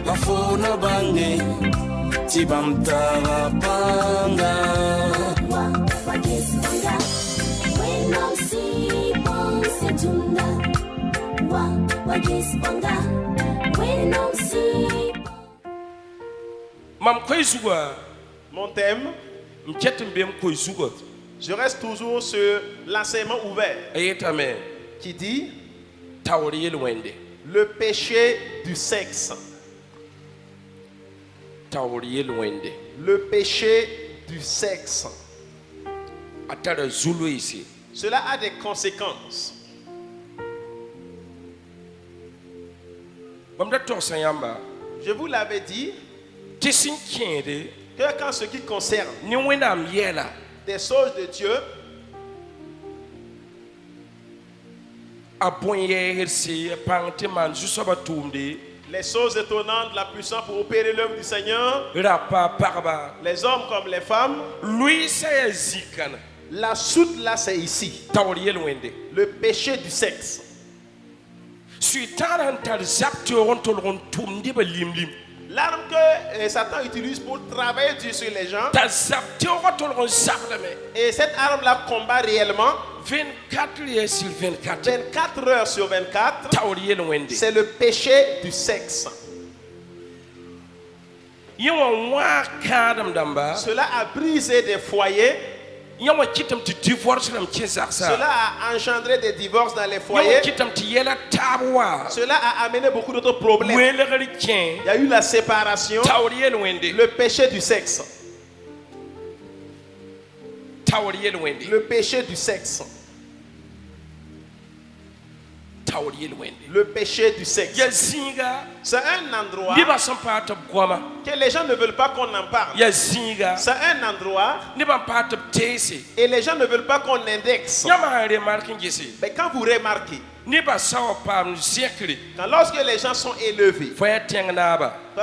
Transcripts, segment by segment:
la fona bange tibam tarapanga wagisponga weno si ponse tunda wagisponga weno si mam koizuga mon thème. Je reste toujours sur l'enseignement ouvert qui dit le péché du sexe. Le péché du sexe. Cela a des conséquences. Je vous l'avais dit que quand ce qui concerne des choses de Dieu, les choses étonnantes, la puissance pour opérer l'œuvre du Seigneur, les hommes comme les femmes, la soute là c'est ici, le péché du sexe. L'arme que Satan utilise pour travailler sur les gens, et cette arme-là combat réellement 24 heures sur 24, c'est le péché du sexe. Cela a brisé des foyers. Cela a engendré des divorces dans les foyers. Cela a amené beaucoup d'autres problèmes. Il y a eu la séparation, le péché du sexe. Le péché du sexe. Le péché du sexe. C'est un endroit que les gens ne veulent pas qu'on en parle. C'est un endroit et les gens ne veulent pas qu'on indexe. Mais quand vous remarquez, quand lorsque les gens sont élevés, toi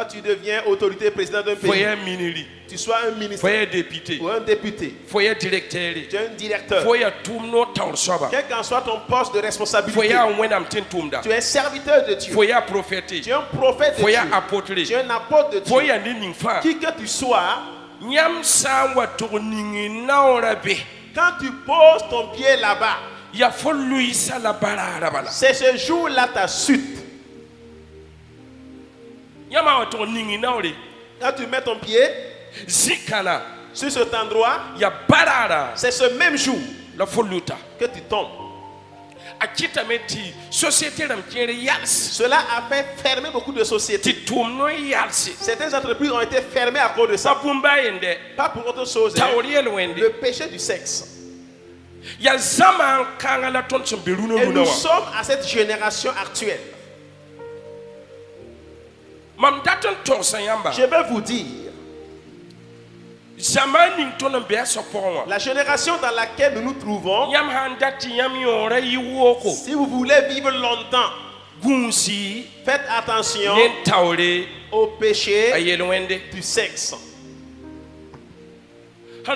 tu deviens autorité président d'un pays, tu sois un ministre ou un député, tu es un directeur, quel qu'en soit ton poste de responsabilité, tu es un serviteur de Dieu, tu es un prophète de Dieu, tu es un apôtre de Dieu, qui que tu sois, quand tu poses ton pied là-bas, c'est ce jour-là ta suite. Quand tu mets ton pied sur cet endroit, c'est ce même jour que tu tombes. Cela a fait fermer beaucoup de sociétés. Certaines entreprises ont été fermées à cause de ça. Pas pour autre chose. Le péché du sexe. Et nous sommes à cette génération actuelle. Je vais vous dire, la génération dans laquelle nous nous trouvons, si vous voulez vivre longtemps, faites attention au péché du sexe. Ceux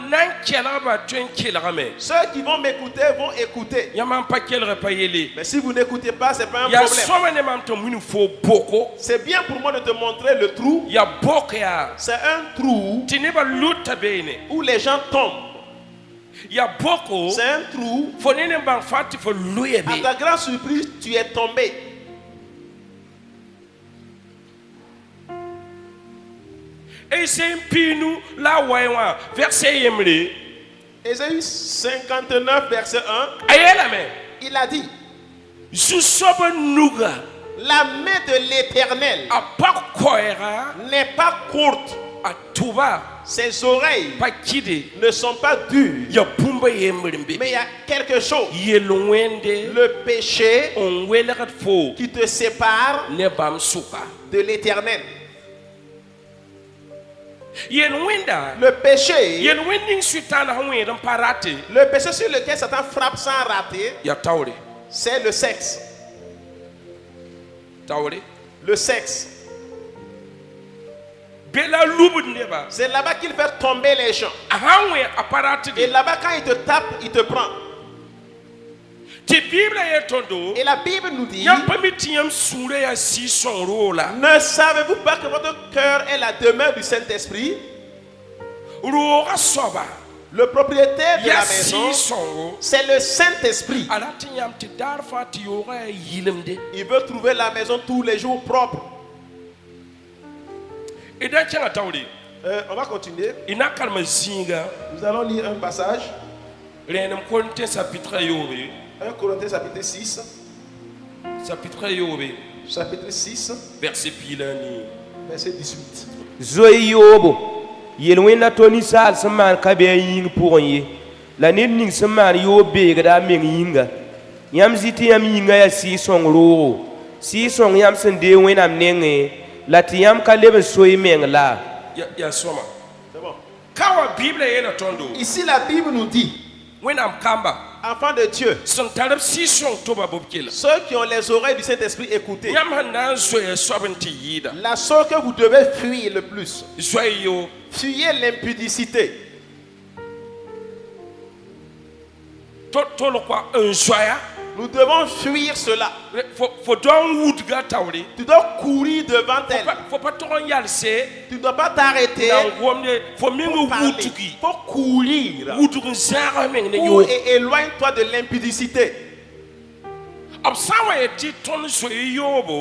qui vont m'écouter vont écouter. Mais si vous n'écoutez pas, ce n'est pas un problème. C'est bien pour moi de te montrer le trou. C'est un trou où les gens tombent. C'est un trou. À ta grande surprise, tu es tombé. Ésaïe 59 verset 1, il a dit, la main de l'Éternel n'est pas courte, ses oreilles ne sont pas dures, mais il y a quelque chose, le péché qui te sépare de l'Éternel. Le péché sur lequel Satan frappe sans rater, c'est le sexe. Le sexe. C'est là-bas qu'il fait tomber les gens. Et là-bas, quand il te tape, il te prend. Et la Bible nous dit, ne savez-vous pas que votre cœur est la demeure du Saint-Esprit? Le propriétaire de la maison, c'est le Saint-Esprit. Il veut trouver la maison tous les jours propre. On va continuer. Nous allons lire un passage. 1 Corinthiens chapitre 6. Chapitre 6. Verset 18. Yelwena Tony Sal Saman Kabe pour ye. La Nidning Saman yo big da ming yinga. Yam ziti yam yinga ya si song ro. Si song yam sende when am nenge. Latiam kalebe soy meng la. Ya soma. C'est bon. Kawa Bible yena tondo. Ici la Bible nous dit, when am kamba. Enfants de Dieu, ceux qui ont les oreilles du Saint-Esprit, écoutez. La chose que vous devez fuir le plus, fuyez l'impudicité. Nous devons fuir cela. Tu dois courir devant elle. Tu ne dois pas t'arrêter pour parler. Il faut courir. Et éloigne-toi de l'impudicité.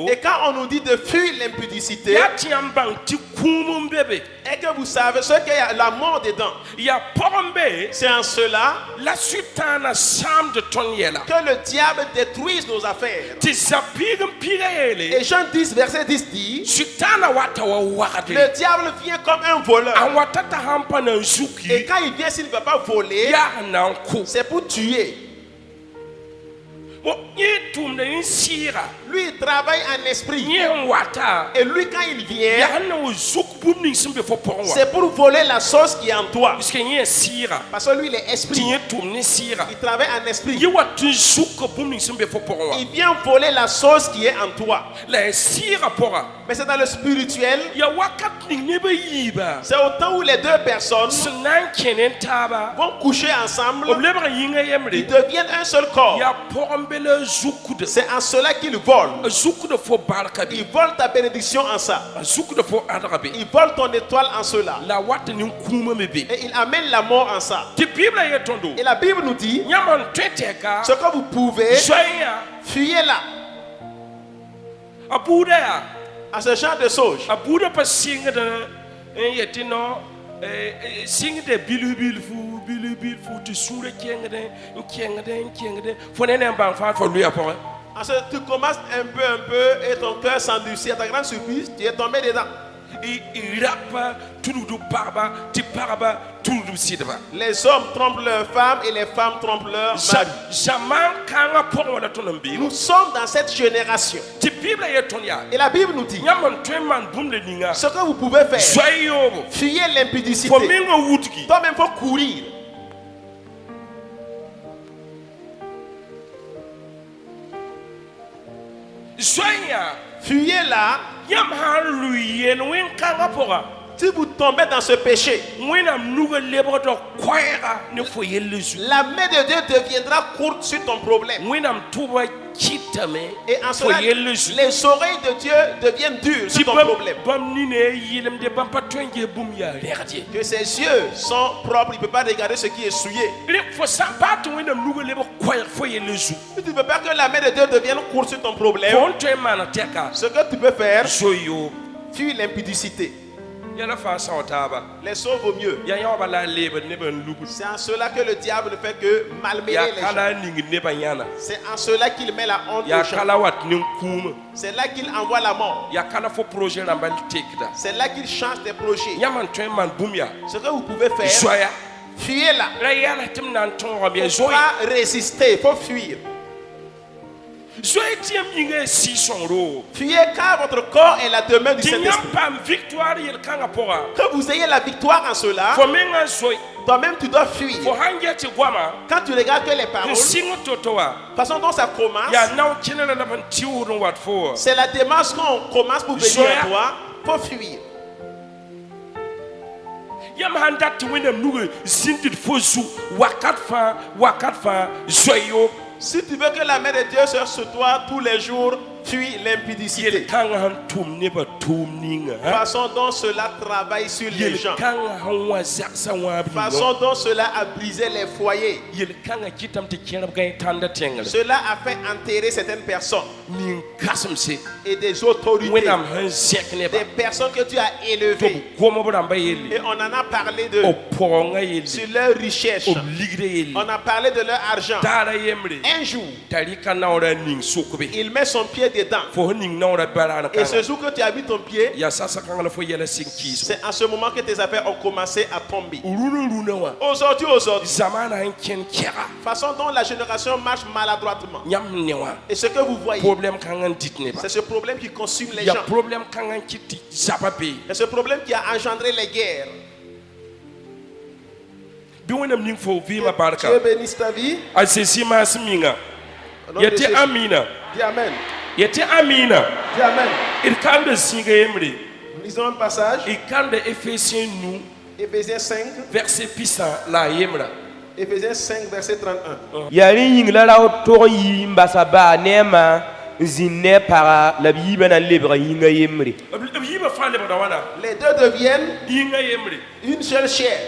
Et quand on nous dit de fuir l'impudicité, et que vous savez ce qu'il y a la mort dedans, c'est en cela que le diable détruise nos affaires. Et Jean 10 verset 10 dit, le diable vient comme un voleur. Et quand il vient, s'il ne va pas voler, c'est pour tuer. Lui, il travaille en esprit. Et lui, quand il vient, c'est pour voler la sauce qui est en toi. Parce que lui, il est esprit. Il travaille en esprit. Il vient voler la sauce qui est en toi. Mais c'est dans le spirituel. C'est au temps où les deux personnes vont coucher ensemble. Ils deviennent un seul corps. C'est en cela qu'ils volent. Ils volent ta bénédiction en ça. Ils volent ton étoile en cela. Et ils amènent la mort en ça. Et la Bible nous dit, ce que vous pouvez, fuyez-la. À ce champ de sauge. Ensuite, tu commences un peu et ton cœur s'endurcit. À ta grande surprise, tu es tombé dedans. Les hommes trompent leurs femmes et les femmes trompent leurs maris. Nous sommes dans cette génération. Et la Bible nous dit, ce que vous pouvez faire, fuyez l'impudicité. Toi-même, il faut courir. Fuyez-la. Si vous tombez dans ce péché, la main de Dieu deviendra courte sur ton problème. Et en cela, les oreilles de Dieu deviennent dures sur ton problème. Que ses yeux sont propres, il ne peut pas regarder ce qui est souillé. Tu ne veux pas que la main de Dieu devienne courte sur ton problème. Ce que tu peux faire, fuis l'impudicité. Les sauves vaut mieux. C'est en cela que le diable ne fait que malmener les gens. C'est en cela qu'il met la honte aux gens. C'est là qu'il envoie la mort. C'est là qu'il change tes projets. Ce que vous pouvez faire, fuyez-la. Il ne faut pas résister, il faut fuir. Fuyez car votre corps est la demeure du Saint-Esprit. Que vous ayez la victoire en cela, toi-même tu dois fuir. Quand tu regardes que les paroles, la façon dont ça commence, c'est la démarche qu'on commence pour venir à toi, pour fuir. Si tu veux que la main de Dieu soit sur toi tous les jours, fuis l'impudicité. Façon dont cela travaille sur les gens. Façon dont cela a brisé les foyers. Cela a fait enterrer certaines personnes. Et des autorités. Des personnes que tu as élevées. Et on en a parlé de sur leur richesse. On a parlé de leur argent. Un jour, il met son pied dedans. Et ce jour que tu as mis ton pied, c'est à ce moment que tes affaires ont commencé à tomber. Aujourd'hui, façon dont la génération marche maladroitement. Et ce que vous voyez, c'est ce problème qui consume les gens. C'est ce problème qui a engendré les guerres. Dieu bénisse ta vie. Yete Amina. Dis Amen. Yete Amina. Dis Amen. Il can de singa emri. Lisons un passage. Il can de Éphésiens nous. Éphésiens 5. Verset puissant la yemra. Éphésiens 5 verset 31. Yari yingla la to yi mbasa ba nema zinne para la biba na lebra yinga yemri. Les deux deviennent une seule chair.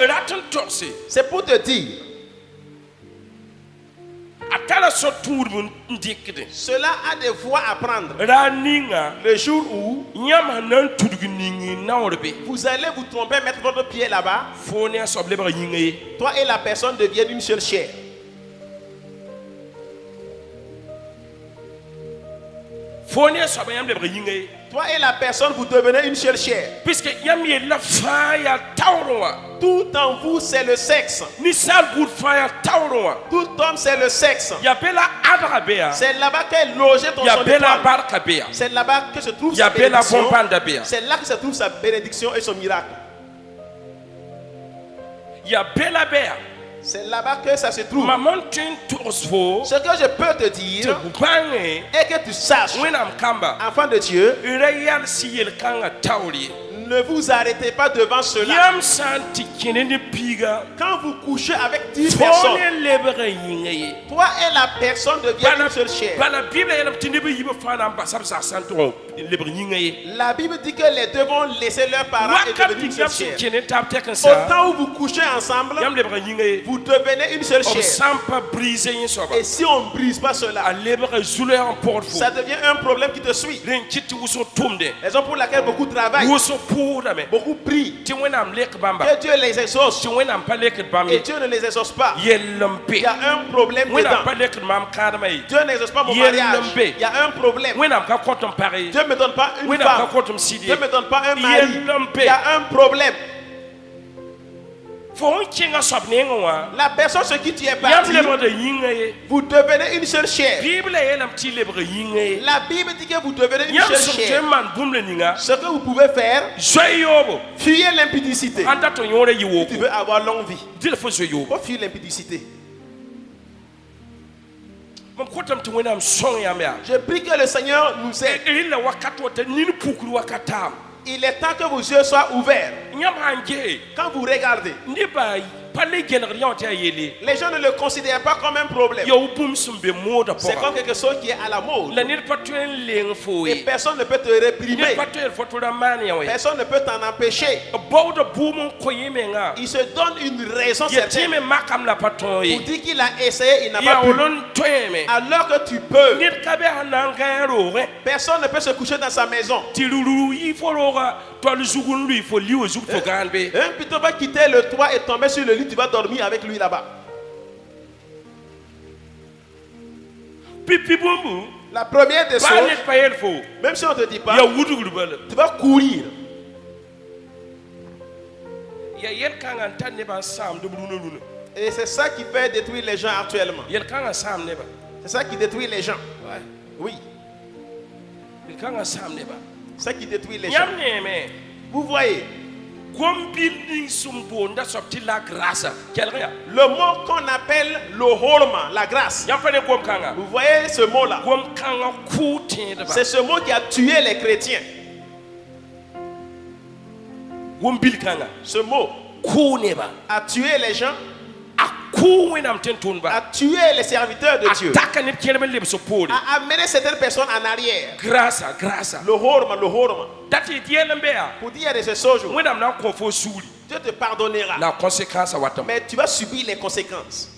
C'est pour te dire. Cela a des voies à prendre. Le jour où vous allez vous tromper, mettre votre pied là-bas, toi et la personne deviennent une seule chair. Toi et la personne, vous devenez une seule chair. Puisque tout en vous, c'est le sexe. Tout homme, c'est le sexe. C'est là-bas qu'est logé ton son étoile. C'est là-bas que se trouve sa bénédiction. C'est là que se trouve sa bénédiction et son miracle. C'est là-bas que ça se trouve. Ce que je peux te dire est que tu saches, enfant de Dieu, ne vous arrêtez pas devant cela. Quand vous couchez avec 10 personnes, toi et la personne deviennent une seule chair. La Bible dit que les deux vont laisser leurs parents et devenir une seule chair. Au temps où vous couchez ensemble, vous devenez une seule chair. Et si on ne brise pas cela, ça devient un problème qui te suit. Raison pour laquelle beaucoup travaillent, beaucoup prient, que Dieu les exauce, et Dieu ne les exauce pas. Il y a un problème dedans. Dieu n'exauce pas mon mariage. Il y a un problème. Dieu ne me donne pas une femme. Dieu ne me donne pas un mari. Il y a un problème. La personne sur qui tu es parti, vous devenez une seule chair. La Bible dit que vous devenez une seule chair. Ce que vous pouvez faire, fuyez l'impudicité. Si tu veux avoir longue vie, il faut fuir l'impudicité. Je prie que le Seigneur nous aide. Il est temps que vos yeux soient ouverts. Quand vous regardez, les gens ne le considèrent pas comme un problème. C'est comme quelque chose qui est à la mode. Et personne ne peut te réprimer. Personne ne peut t'en empêcher. Il se donne une raison certaine pour dire qu'il a essayé, il n'a pas pu. Alors que tu peux. Personne ne peut se coucher dans sa maison. Un plutôt va quitter le toit et tomber sur le lit, tu vas dormir avec lui là-bas. La première des choses, même si on ne te dit pas, tu vas courir. Et c'est ça qui fait détruire les gens actuellement. C'est ça qui détruit les gens. Oui. C'est ça qui détruit les gens. Vous voyez, le mot qu'on appelle le holma, la grâce. Vous voyez ce mot-là? C'est ce mot qui a tué les chrétiens. Ce mot a tué les gens a tué les serviteurs de Dieu, a amené certaines personnes en arrière. Le horma. Pour dire de ce jour, Dieu te pardonnera. Mais tu vas subir les conséquences.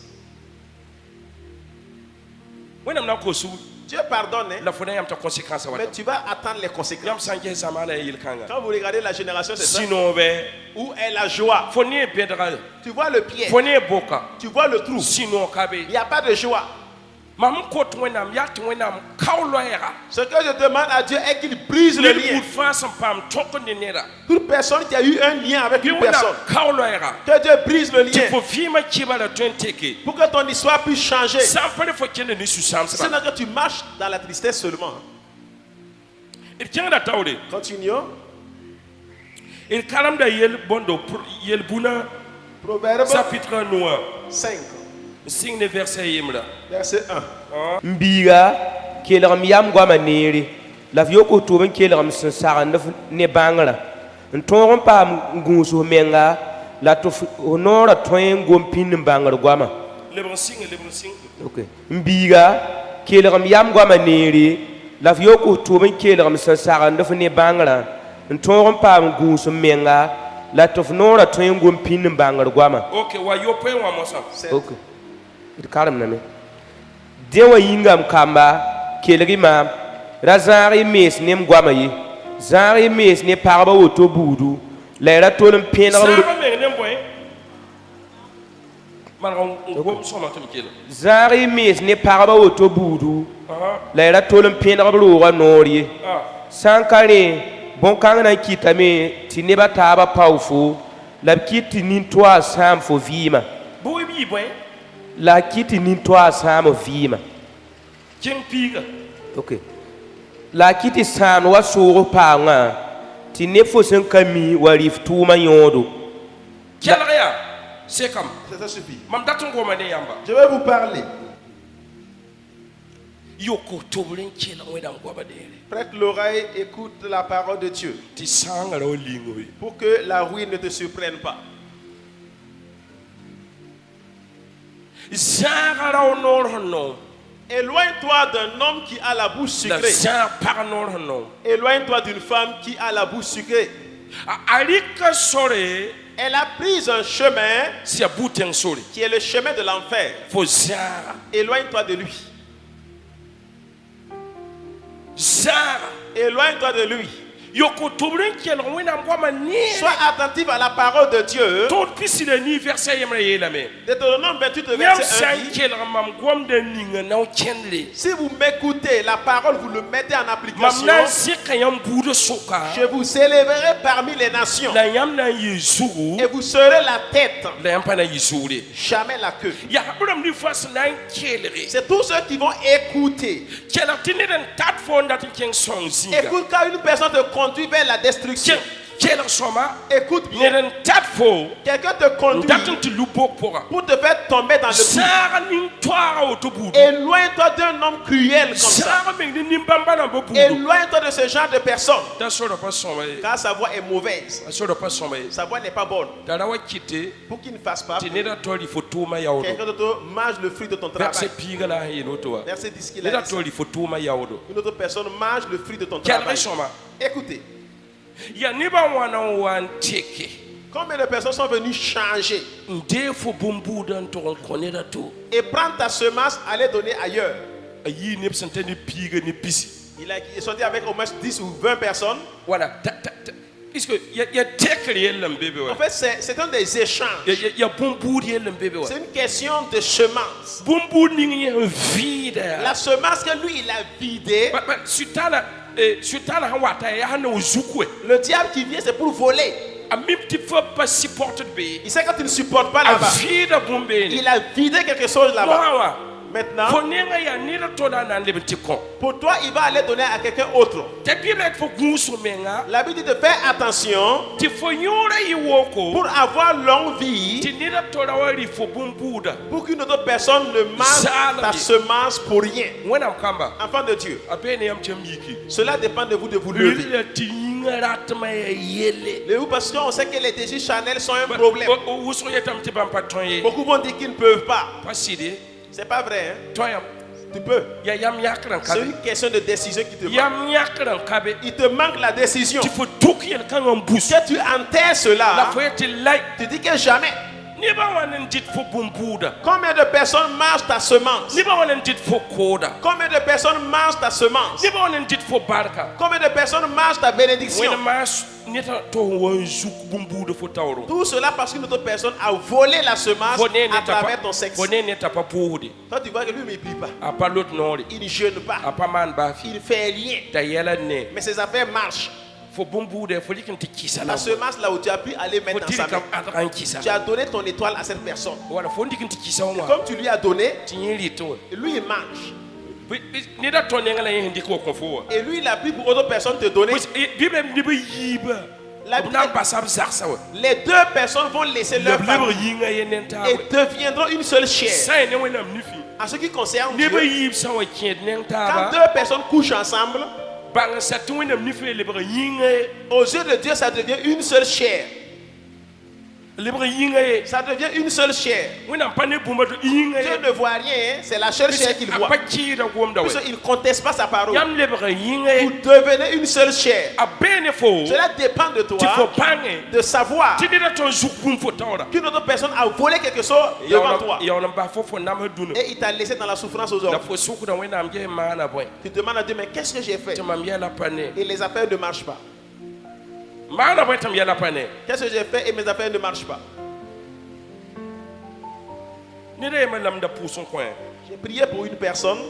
Dieu pardonne, mais tu vas attendre les conséquences. Quand vous regardez la génération, c'est ça. Où est la joie? Tu vois le pied. Tu vois le trou. Il n'y a pas de joie. Ce que je demande à Dieu est qu'il brise le lien. Toute personne qui a eu un lien avec une personne, que Dieu brise le lien. Pour que ton histoire puisse changer. Sinon que tu marches dans la tristesse seulement. Continuons. Proverbe chapitre 5. Signe verset 1. Mbiga kelgam yam goama neere la f yoko tʋʋb n kelgem sẽn sagend ne bãngrã n tõog n paam gũus f menga la tɩ f noorã tõe n gom pĩnd n bãngr goama mbiga kelgem yam goama neere la f yoko tʋʋb n kelgem sẽn sagend f ne bãngrã n tõog n paam gũus n menga la tɩ f noorã tõe n gom pĩnd n bãngr goama karemname dẽ wã yĩngam kamba kelg-y maam ra zãag y mees nem goama ye zãag y mees ne pagba woto buudu la y ra tol n pẽneg zãag y mees ne pagba woto buudu la y ra tol n pẽneg b roogã noor ye sã n ka rẽ bõn-kãng na n kɩtame tɩ nebã taabã pao fo la b kɩt tɩ nin-toaa sãam fo vɩɩmã la kiti nin-toaa sãam vɩɩmã la kiti sãan wa soog paangã tɩ neb fo sẽn ka mi wa rɩf tʋʋmã yõodo. Je vais vous parler. Prête l'oreille, écoute la parole de Dieu pour que la ruine ne te surprenne pas. Éloigne-toi d'un homme qui a la bouche sucrée. Éloigne-toi d'une femme qui a la bouche sucrée. Elle a pris un chemin qui est le chemin de l'enfer. Éloigne-toi de lui. Éloigne-toi de lui. Sois attentif à la parole de Dieu. Deutéronome 28 verset 1 dit, si vous m'écoutez, la parole vous le mettez en application, je vous élèverai parmi les nations et vous serez la tête, jamais la queue. C'est tous ceux qui vont écouter. Écoute, quand une personne te conduit vers la destruction, écoute bien. Quelqu'un te conduit pour te faire tomber dans le trou. Éloigne-toi d'un homme cruel comme ça. Éloigne-toi de ce genre de personne, car sa voix est mauvaise. Sa voix n'est pas bonne. Pour qu'il ne fasse pas, quelqu'un d'autre mange le fruit de ton travail. Verset 10 qu'il a dit ça. Une autre personne mange le fruit de ton travail. Écoutez. Combien de personnes sont venues changer et prendre ta semence, aller donner ailleurs? Ils sont dit avec au moins 10 ou 20 personnes. Voilà. En fait, c'est un des échanges. C'est une question de semence. La semence que lui, il a vidée. Le diable qui vient, c'est pour voler. Il sait quand tu ne supportes pas là-bas. Il a vidé quelque chose là-bas. Maintenant, pour toi, il va aller donner à quelqu'un autre. La Bible dit de faire attention pour avoir longue vie, pour qu'une autre personne ne mange ta semence pour rien. Enfant de Dieu, cela dépend de vous lever. parce qu'on sait que les désirs charnels sont un problème. Beaucoup vont dire qu'ils ne peuvent pas. C'est pas vrai, hein? Tu peux. C'est une question de décision qui te manque. Il te manque la décision. Que tu enterres cela, tu dis que jamais. Combien de personnes mangent ta semence? Combien de personnes mangent ta semence? Combien de personnes mangent ta bénédiction? Tout cela parce qu'une autre personne a volé la semence à travers ton sexe. Toi tu vois que lui ne prie pas. Il ne jeûne pas. Il ne fait rien. Mais ses affaires marchent. La semence là où tu as pu aller mettre dans sa main, tu as donné ton étoile à cette personne. Et comme tu lui as donné, lui il mange. Et lui il a pris pour autre personne te donner. Les deux personnes vont laisser leur famille et deviendront une seule chair. En ce qui concerne Dieu, quand deux personnes couchent ensemble, aux yeux de Dieu, ça devient une seule chair. Ça devient une seule chair. Dieu ne voit rien, c'est la seule chair qu'il voit. Il ne conteste pas sa parole. Vous devenez une seule chair. Cela dépend de toi de savoir qu'une autre personne a volé quelque chose devant toi. Et il t'a laissé dans la souffrance aujourd'hui. Tu demandes à Dieu, mais qu'est-ce que j'ai fait? Et les affaires ne marchent pas. Qu'est-ce que j'ai fait et mes affaires ne marchent pas? J'ai prié pour une personne.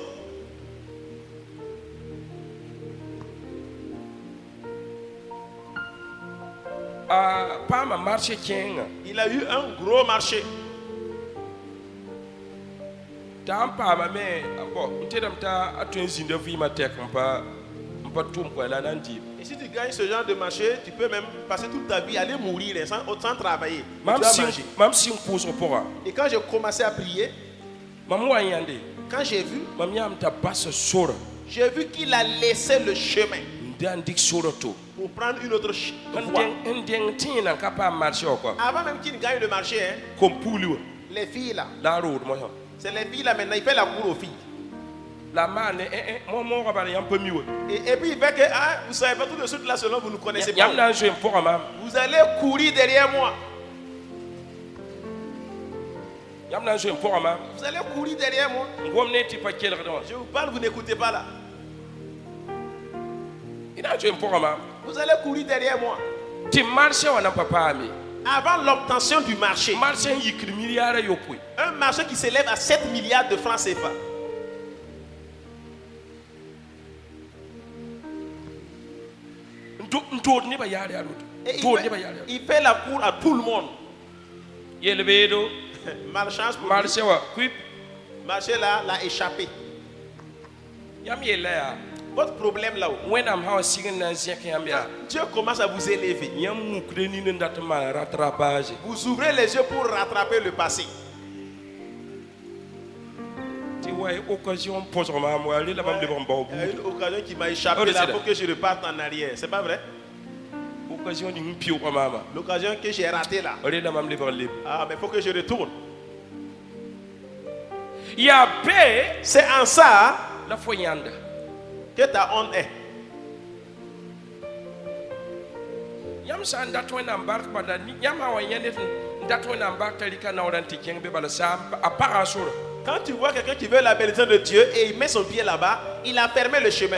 Il a eu un gros marché. Et si tu gagnes ce genre de marché, tu peux même passer toute ta vie, aller mourir sans travailler. Et quand j'ai commencé à prier, quand j'ai vu qu'il a laissé le chemin pour prendre une autre voie. Avant même qu'il gagne le marché, hein, les filles là, c'est les filles là maintenant, il fait la cour aux filles. Et puis il fait que vous ne savez pas tout de suite là selon vous ne connaissez pas. Vous allez courir derrière moi. Vous allez courir derrière moi. Je vous parle, vous n'écoutez pas là. Vous allez courir derrière moi. Avant l'obtention du marché, un marché qui s'élève à 7 milliards de francs CFA. Et il fait la cour à tout le monde. Malchance pour lui. Marché là l'a échappé. Votre problème là-haut, Dieu commence à vous élever. Vous ouvrez les yeux pour rattraper le passé. Une occasion qui m'a échappé là pour que je reparte en arrière. C'est pas vrai? L'occasion que j'ai ratée là. Ah, mais il faut que je retourne. C'est en ça que ta honte est. Quand tu vois quelqu'un qui veut la bénédiction de Dieu et il met son pied là-bas, il a fermé le chemin.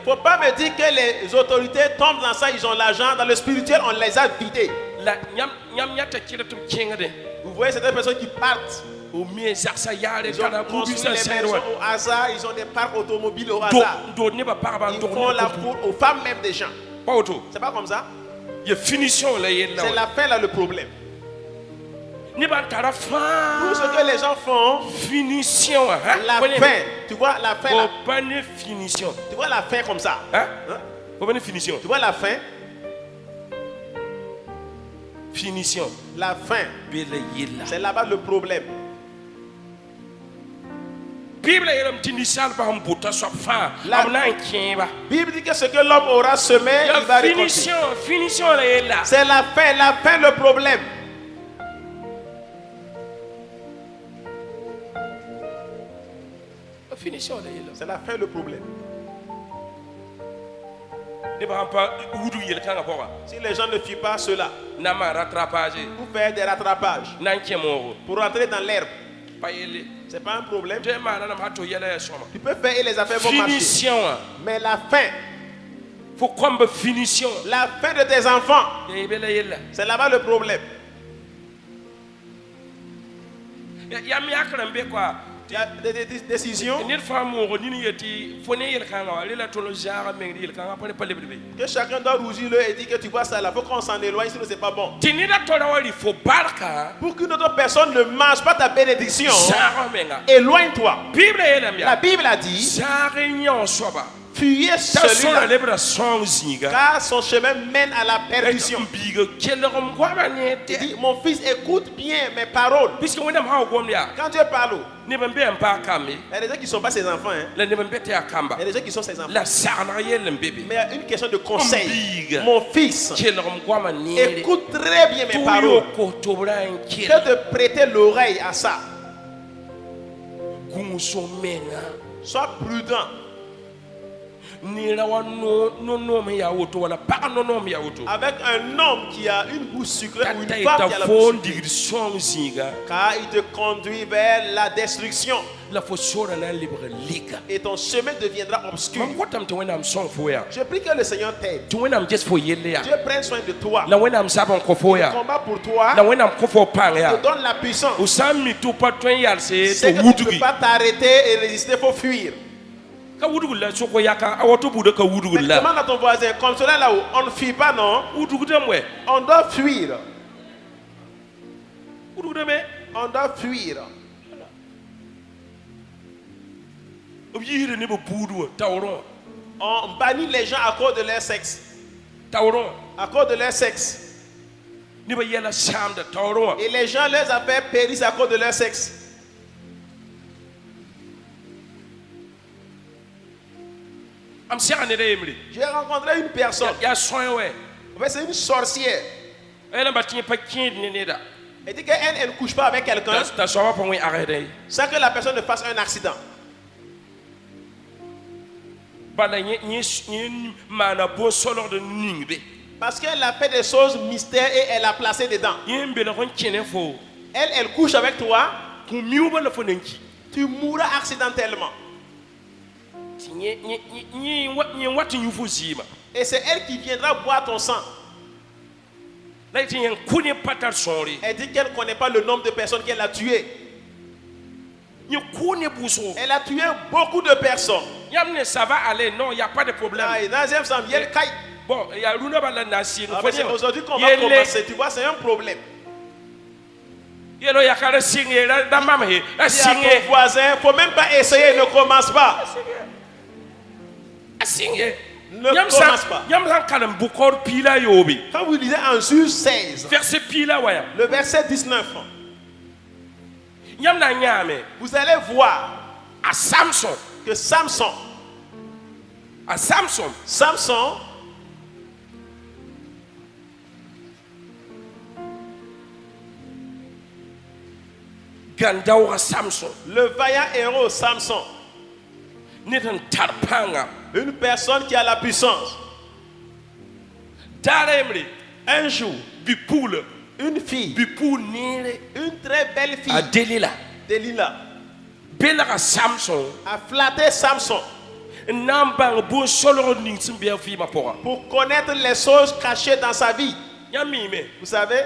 Faut pas me dire que les autorités tombent dans ça, ils ont l'argent. Dans le spirituel, on les a vidés. Vous voyez certaines personnes qui partent. Ils ont construit les maisons au hasard, ils ont des parcs automobiles au hasard. Ils font la cour aux femmes même des gens. C'est pas comme ça? C'est la fin là le problème. Tout ce que les gens font, la fin, tu vois la fin là. Tu vois la fin comme ça. Tu vois la fin. La fin. C'est là-bas le problème. Bible dit que ce que l'homme aura semé, il va récolter. C'est la fin le problème. C'est la fin le problème. Si les gens ne font pas cela, pour faire des rattrapages, pour rentrer dans l'herbe, c'est pas un problème. Tu peux faire et les affaires vont marcher. Mais la fin, la fin de tes enfants, c'est là-bas le problème. Il y a des décisions que chacun doit rougir et dire que tu vois ça là, il faut qu'on s'en éloigne, sinon c'est pas bon. Pour qu'une autre personne ne mange pas ta bénédiction, éloigne-toi. La Bible a dit, fuyez celui-là, car son chemin mène à la perdition. Il dit, mon fils, écoute bien mes paroles. Quand Dieu parle, il y a des gens qui ne sont pas ses enfants. Il y a des gens qui sont ses enfants. Mais il y a une question de conseil. Mon fils, écoute très bien mes paroles. Que de prêter l'oreille à ça. Sois prudent. Avec un homme qui a une bouche sucrée ou une femme qui a la bouche sucrée, car il te conduit vers la destruction et ton chemin deviendra obscur. Je prie que le Seigneur t'aide. Dieu prenne soin de toi. Il combat pour toi. Il te donne la puissance. C'est que tu ne peux pas t'arrêter et résister, il faut fuir. Demande à ton voisin, comme cela là où on ne fuit pas, non? On doit fuir. On doit fuir. On bannit les gens à cause de leur sexe. À cause de leur sexe. Et les gens, leurs affaires périssent à cause de leur sexe. J'ai rencontré une personne. C'est une sorcière. Elle dit qu'elle ne couche pas avec quelqu'un sans que la personne ne fasse un accident. Parce qu'elle a fait des choses mystères et elle a placé dedans. Elle couche avec toi. Tu mourras accidentellement. Et c'est elle qui viendra boire ton sang. Elle dit qu'elle ne connaît pas le nombre de personnes qu'elle a tuées. Elle a tué beaucoup de personnes. Ça va aller, non, il n'y a pas de problème. Bon, il y a aujourd'hui qu'on va commencer, tu vois, c'est un problème. Il y a ton voisin, il ne faut même pas essayer, ne commence pas. Ne commence pas. Quand vous lisez en Juge 16, le verset 19, vous allez voir à Samson que Samson le vaillant héros Samson, une personne qui a la puissance. Un jour, une fille, une très belle fille, Delilah, a flatté Samson pour connaître les choses cachées dans sa vie. Vous savez,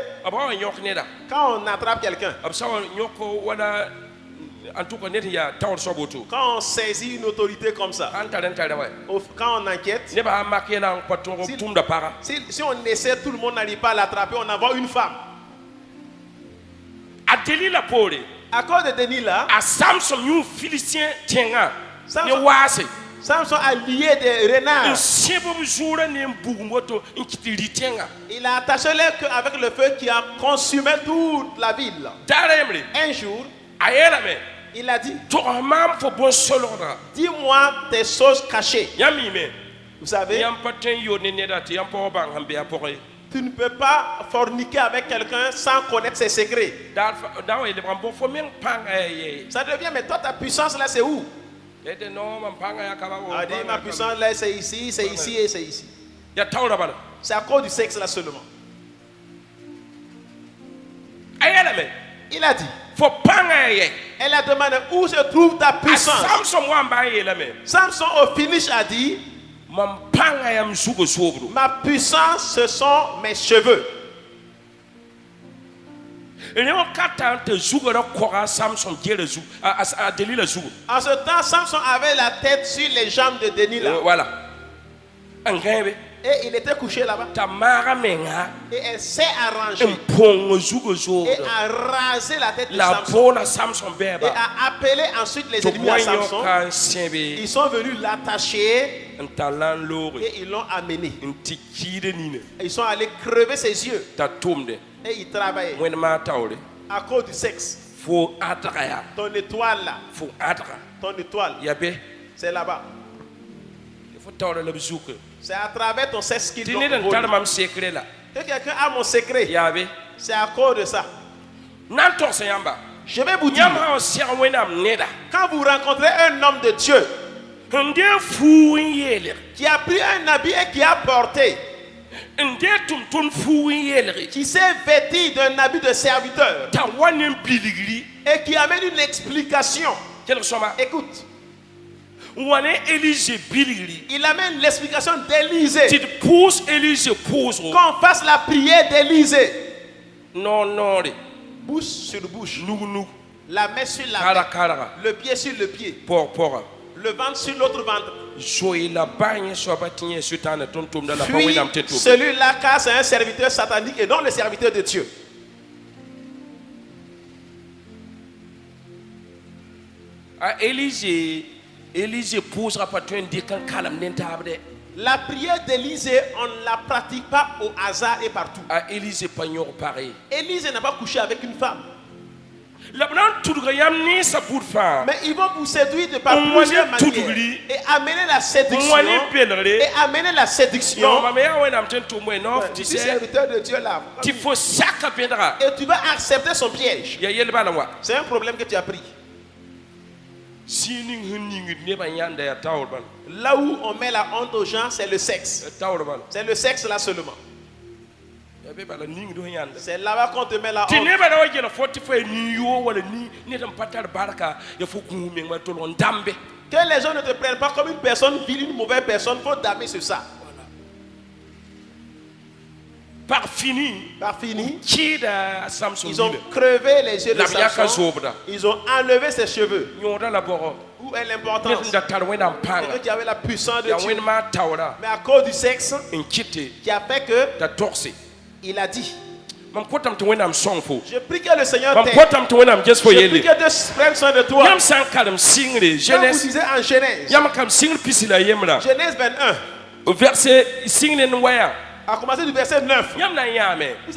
quand on attrape quelqu'un, quand on saisit une autorité comme ça, quand on enquête, si on essaie, tout le monde n'arrive pas à l'attraper, on envoie une femme. À cause de Delilah, Samson a lié des renards. Il a attaché leur queue avec le feu qui a consumé toute la ville. Un jour, Il a dit, dis-moi tes choses cachées. Vous savez, tu ne peux pas forniquer avec quelqu'un sans connaître ses secrets. Ça devient, mais toi, ta puissance là, c'est où? Ma puissance là, c'est ici et c'est ici. C'est à cause du sexe là seulement. Il a dit, elle a demandé où se trouve ta puissance. Samson au finish a dit, ma puissance, ce sont mes cheveux. En ce temps, Samson avait la tête sur les jambes de Delilah. Voilà. Et il était couché là-bas. Et elle s'est arrangée. Et a rasé la tête de Samson. Et a appelé ensuite les ennemis à Samson. Ils sont venus l'attacher. Et ils l'ont amené. Et ils sont allés crever ses yeux. Et ils travaillaient. À cause du sexe. Ton étoile là. Ton étoile. C'est là-bas. C'est à travers ton sexe qu'il doit voler. Que quelqu'un a mon secret. C'est à cause de ça. Je vais vous dire. Quand vous rencontrez un homme de Dieu qui a pris un habit et qui a porté, qui s'est vêtu d'un habit de serviteur et qui amène une explication. Écoute. Il amène l'explication d'Élisée. Qu'on fasse la prière d'Élisée. Bouche sur bouche. La main sur la main. Le pied sur le pied. Le ventre sur l'autre ventre. Fuis celui-là car c'est un serviteur satanique et non le serviteur de Dieu. La prière d'Élisée, on ne la pratique pas au hasard et partout. Élisée n'a pas couché avec une femme. Mais ils vont vous séduire de par plusieurs manières et amener la séduction. Et amener la séduction. Tu es serviteur de Dieu là. Et tu vas accepter son piège. C'est un problème que tu as pris. Là où on met la honte aux gens, c'est le sexe. C'est le sexe là seulement. C'est là-bas qu'on te met la honte. Que les gens ne te prennent pas comme une personne vile, une mauvaise personne, il faut damer sur ça. Par fini, ils ont crevé les yeux de Samson. Ils ont enlevé ses cheveux. Où est l'importance? C'est que tu avais la puissance de Dieu. Mais à cause du sexe, qui a fait que il a dit, je prie que le Seigneur t'aide. Je prie que Dieu prenne soin de toi. Comme vous disiez en Genèse. Genèse 21. Verset à commencer du verset 9. Vous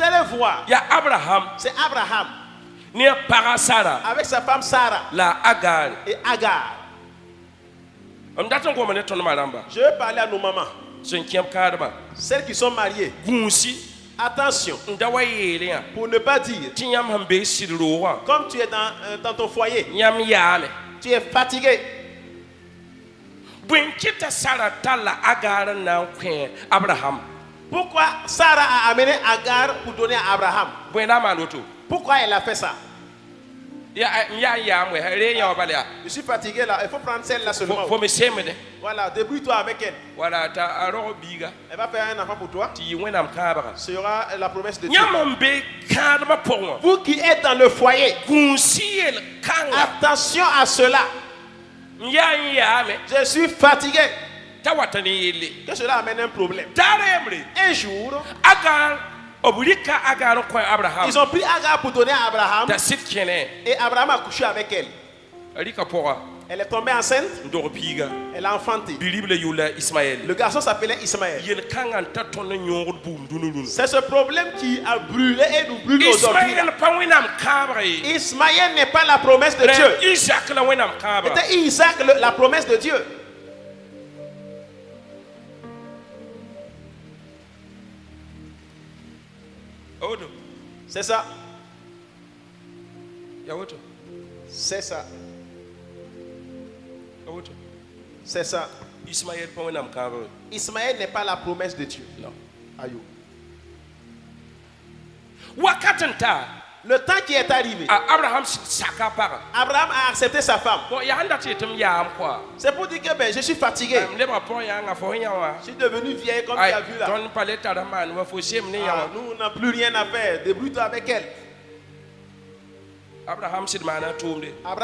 allez voir. C'est Abraham. Avec sa femme Sarah. Et Agar. Je vais parler à nos mamans. Celles qui sont mariées. Attention. Pour ne pas dire. Comme tu es dans ton foyer. Tu es fatigué. Pourquoi Sarah a amené Agar pour donner à Abraham? Pourquoi elle a fait ça? Je suis fatigué là, il faut prendre celle-là seulement. Voilà, débrouille-toi avec elle. Elle va faire un enfant pour toi. Ce sera la promesse de Dieu. Vous qui êtes dans le foyer, attention à cela. Je suis fatigué. Que cela amène un problème. Un jour, ils ont pris Agar pour donner à Abraham. Et Abraham a couché avec elle. Elle est tombée enceinte. Elle a enfanté. Le garçon s'appelait Ismaël. C'est ce problème qui a brûlé et nous brûle aujourd'hui. Ismaël n'est pas la promesse de Dieu. C'était Isaac la promesse de Dieu. C'est ça. C'est ça. C'est ça. Ismaël n'est pas la promesse de Dieu. Non. Aïe. Le temps qui est arrivé, Abraham a accepté sa femme. C'est pour dire que je suis fatigué. Je suis devenu vieille comme tu as vu là. Nous n'avons plus rien à faire. Débrouille-toi avec elle. Abraham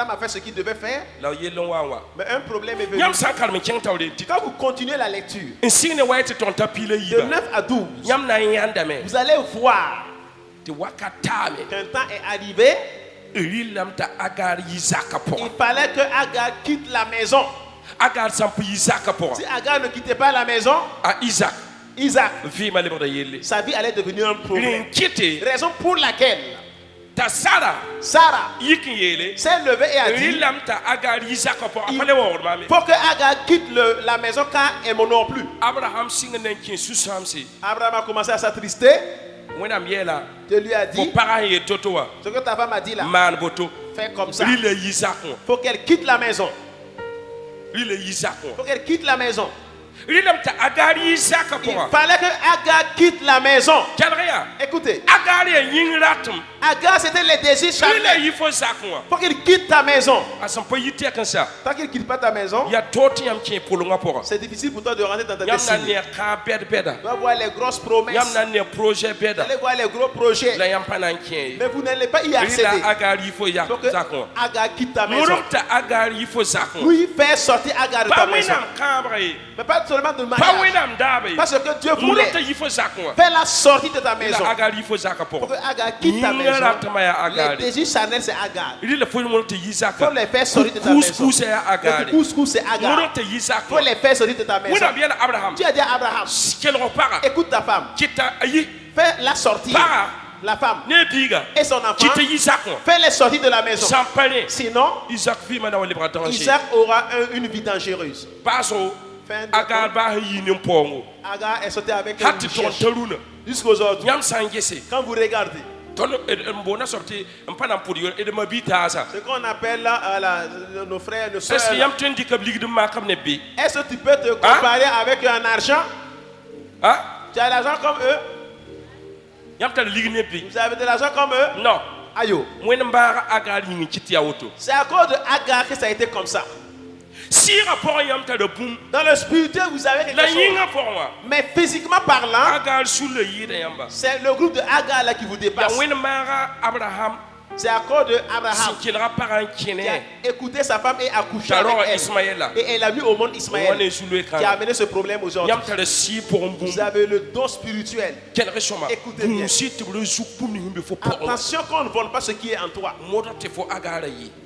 a fait ce qu'il devait faire. Mais un problème est venu. Quand vous continuez la lecture, de 9 à 12, vous allez voir qu'un temps est arrivé. Il fallait que Agar quitte la maison. Si Agar ne quittait pas la maison, Isaac, sa vie allait devenir un problème. Raison pour laquelle Sarah s'est levée et a dit, il faut que Agar quitte la maison car elle ne m'honore plus. Abraham a commencé à s'attrister. Tu lui as dit, ce que ta femme a dit là, fais comme ça. Il faut qu'elle quitte la maison. Il faut qu'elle quitte la maison. Il fallait que Agar quitte la maison. Écoutez, Agar c'était les désirs charnels. Il faut qu'il quitte ta maison. Tant qu'il ne quitte pas ta maison, c'est difficile pour toi de rentrer dans ta destinée. Tu vas voir les grosses promesses. Vous allez voir les gros projets. Mais vous n'allez pas y accéder. Il faut que Agar quitte ta maison. Oui, faire sortir Agar de ta maison. Mais pas seulement de mariage. Parce que Dieu voulait faire la sortie de ta maison. Pour que Agar quitte ta maison. Les désirs charnels c'est Agar. Il faut les faire sortir de ta maison. Le couscous c'est Agar. Il faut les faire sortir de ta maison. Tu as dit à Abraham, écoute ta femme. Fais la sortie. La femme et son enfant, fais-les sortir de la maison. Sinon, Isaac aura une vie dangereuse. Agar est sorti avec une jusqu'aujourd'hui. Quand vous regardez, ce qu'on appelle nos frères et nos soeurs, est-ce que tu peux te comparer avec un argent? Tu as l'argent comme eux? Vous avez de l'argent comme eux? Non. Aïe. C'est à cause de Agar que ça a été comme ça. Dans le spirituel, vous avez quelque chose. Mais physiquement parlant, c'est le groupe de Agar là qui vous dépasse. C'est à cause de Abraham qui a écouté sa femme et a couché avec elle. Et elle a mis au monde Ismaël qui a amené ce problème aujourd'hui. Vous avez le don spirituel. Écoutez bien. Attention qu'on ne vole pas ce qui est en toi.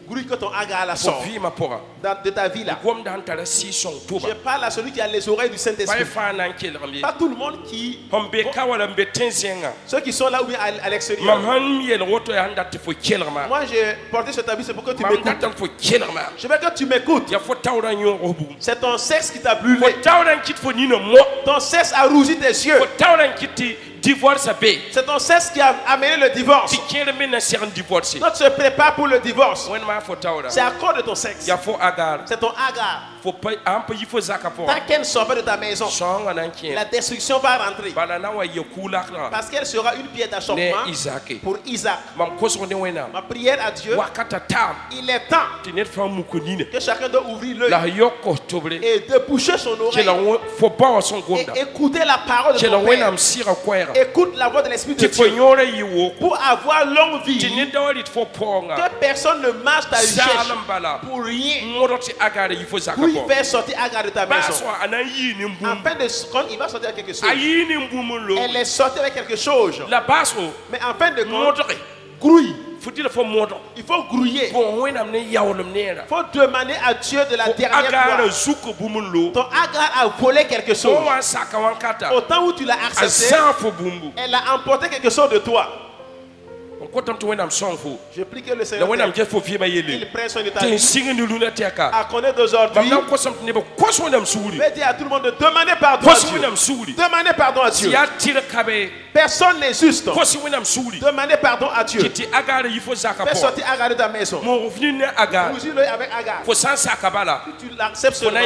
Grouille que ton Agar la sort de ta vie là. Je parle à celui qui a les oreilles du Saint-Esprit. Pas tout le monde qui... Ceux qui sont là ou bien à l'extérieur. Moi j'ai porté cet habit, c'est pour que tu m'écoutes. Je veux que tu m'écoutes. C'est ton sexe qui t'a brûlé. Ton sexe a rougi tes yeux. C'est ton sexe qui a amené le divorce. Quand tu te prépares pour le divorce, c'est à cause de ton sexe. C'est ton Agar. Tant qu'elle ne sort pas de ta maison, la destruction va rentrer. Parce qu'elle sera une pierre d'achoppement pour Isaac. Ma prière à Dieu, il est temps que chacun doit ouvrir l'œil et de boucher son oreille et écouter la parole de ton Père. Écoute la voix de l'Esprit de Dieu pour avoir longue vie. Que personne ne marche ta recherche pour rien. Pour y faire sortir Agar de ta maison. Afin de, quand il va sortir avec quelque chose, elle est sortie avec quelque chose. Mais en fin de compte, grouille. Il faut grouiller. Il faut demander à Dieu de la dernière gloire. Ton Agar a volé quelque chose. Au temps où tu l'as accepté, elle a emporté quelque chose de toi. Je prie que le Seigneur qu'il prenne son état à connaître d'aujourd'hui. Mais dis à tout le monde de demander pardon à Dieu. Demandez pardon à Dieu. Personne n'est juste. Demandez pardon à Dieu. Fais sortir Agar de ta maison. Bouge-le avec Agar. Tu l'acceptes seulement.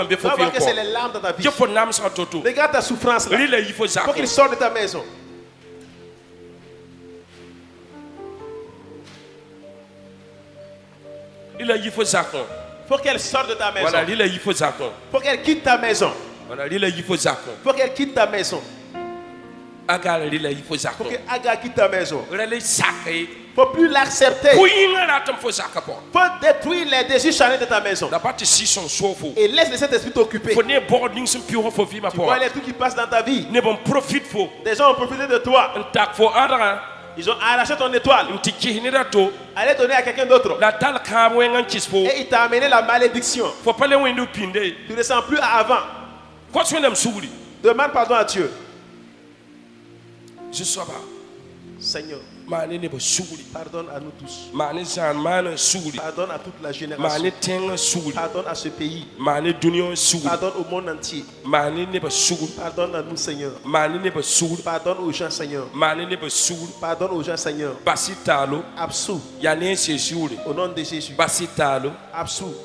Tu vas voir que c'est les larmes dans ta vie. Regarde ta souffrance là. Il faut qu'il sorte de ta maison. Il faut qu'elle sorte de ta maison. Il faut qu'elle quitte ta maison. Il faut qu'elle quitte ta maison. Il faut que Agar quitte ta maison. Il ne faut plus l'accepter. Il faut détruire les désirs charnels de ta maison. Et laisse le Saint-Esprit t'occuper. Tu vois les trucs qui passent dans ta vie. Des gens ont profité de toi. Ils ont arraché ton étoile. Allez donner à quelqu'un d'autre. Et il t'a amené la malédiction. Tu ne sens plus à avant. Demande pardon à Dieu. Seigneur, pardonne à nous tous. Pardonne à toute la génération. Pardonne à ce pays. Pardonne au monde entier. Pardonne à nous, Seigneur. Pardonne aux gens, Seigneur. Pardonne aux gens, Seigneur. Absous. Au nom de Jésus. Absous.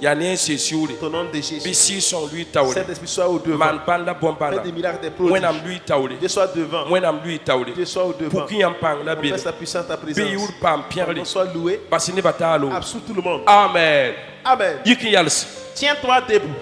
Au nom de Jésus. Saint-Esprit soit au devant. Fais des miracles, des prodiges. Dieu soit devant. Dieu soit au devant. Fais sa puissance, ta présence. Pardon, sois loué. Absous tout le monde. Amen. Amen. Tiens-toi debout.